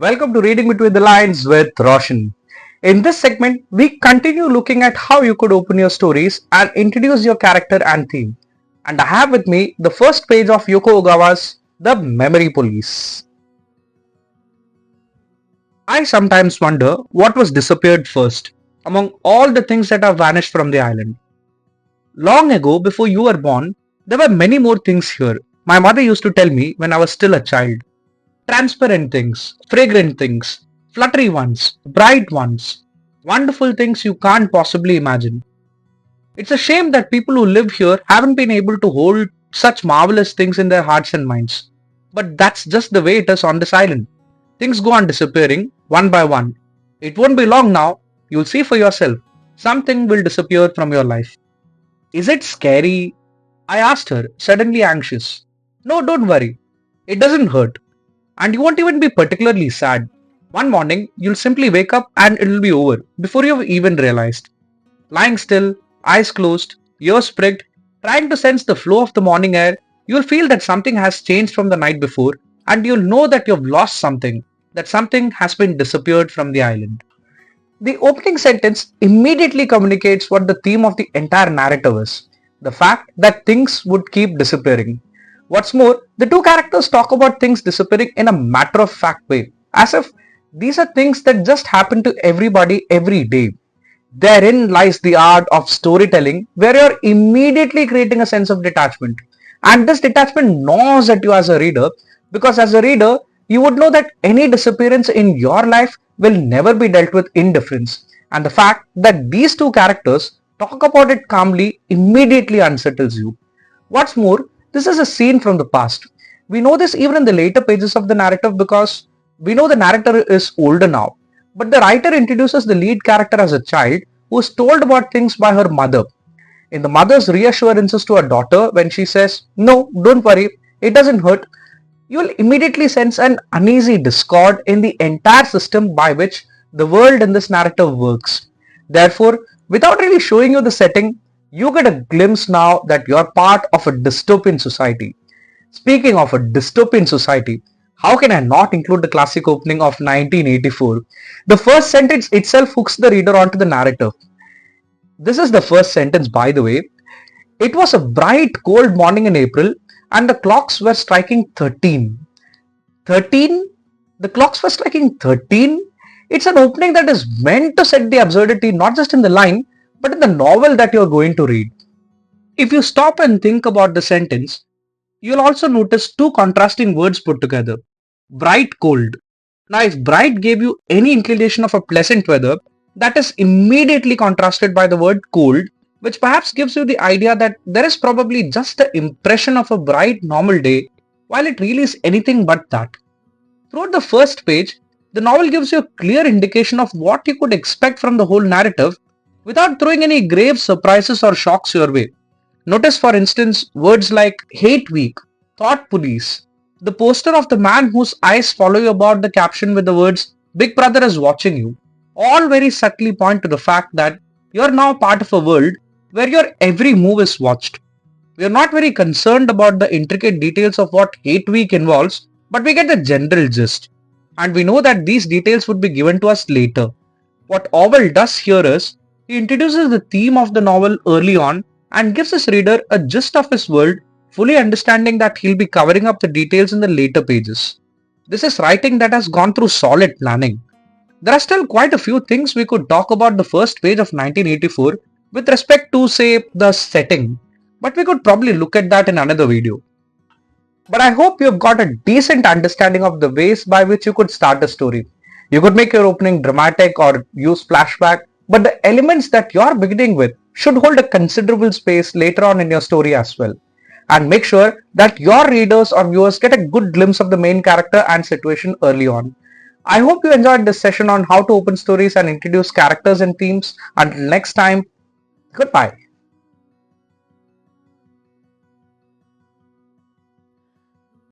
Welcome to Reading Between the Lines with Roshan. In this segment, we continue looking at how you could open your stories and introduce your character and theme. And I have with me the first page of Yoko Ogawa's The Memory Police. I sometimes wonder what was disappeared first among all the things that have vanished from the island. Long ago, before you were born, there were many more things here. My mother used to tell me when I was still a child. Transparent things, fragrant things, fluttery ones, bright ones, wonderful things you can't possibly imagine. It's a shame that people who live here haven't been able to hold such marvelous things in their hearts and minds. But that's just the way it is on this island. Things go on disappearing one by one. It won't be long now, you'll see for yourself. Something will disappear from your life. Is it scary? I asked her, suddenly anxious. No, don't worry. It doesn't hurt. And you won't even be particularly sad. One morning, you'll simply wake up and it'll be over before you've even realized. Lying still, eyes closed, ears pricked, trying to sense the flow of the morning air, you'll feel that something has changed from the night before and you'll know that you've lost something, that something has been disappeared from the island. The opening sentence immediately communicates what the theme of the entire narrative is. The fact that things would keep disappearing. What's more, the two characters talk about things disappearing in a matter-of-fact way, as if these are things that just happen to everybody every day. Therein lies the art of storytelling, where you're immediately creating a sense of detachment. And this detachment gnaws at you as a reader, because as a reader, you would know that any disappearance in your life will never be dealt with indifference. And the fact that these two characters talk about it calmly immediately unsettles you. What's more, this is a scene from the past. We know this even in the later pages of the narrative because we know the narrator is older now. But the writer introduces the lead character as a child who is told about things by her mother. In the mother's reassurances to her daughter when she says, "No, don't worry, it doesn't hurt," you'll immediately sense an uneasy discord in the entire system by which the world in this narrative works. Therefore, without really showing you the setting, you get a glimpse now that you're part of a dystopian society. Speaking of a dystopian society, how can I not include the classic opening of 1984? The first sentence itself hooks the reader onto the narrative. This is the first sentence, by the way. It was a bright, cold morning in April and the clocks were striking 13. 13? The clocks were striking 13? It's an opening that is meant to set the absurdity not just in the line, but in the novel that you're going to read. If you stop and think about the sentence, you'll also notice two contrasting words put together. Bright, cold. Now if bright gave you any inclination of a pleasant weather, that is immediately contrasted by the word cold, which perhaps gives you the idea that there is probably just the impression of a bright normal day, while it really is anything but that. Throughout the first page, the novel gives you a clear indication of what you could expect from the whole narrative without throwing any grave surprises or shocks your way. Notice for instance words like hate week, thought police, the poster of the man whose eyes follow you about the caption with the words Big Brother is watching you, all very subtly point to the fact that you're now part of a world where your every move is watched. We're not very concerned about the intricate details of what hate week involves, but we get the general gist. And we know that these details would be given to us later. What Orwell does here is, he introduces the theme of the novel early on and gives his reader a gist of his world, fully understanding that he'll be covering up the details in the later pages. This is writing that has gone through solid planning. There are still quite a few things we could talk about the first page of 1984 with respect to, say, the setting, but we could probably look at that in another video. But I hope you've got a decent understanding of the ways by which you could start a story. You could make your opening dramatic or use flashback, but the elements that you're beginning with should hold a considerable space later on in your story as well. And make sure that your readers or viewers get a good glimpse of the main character and situation early on. I hope you enjoyed this session on how to open stories and introduce characters and themes. Until next time, goodbye.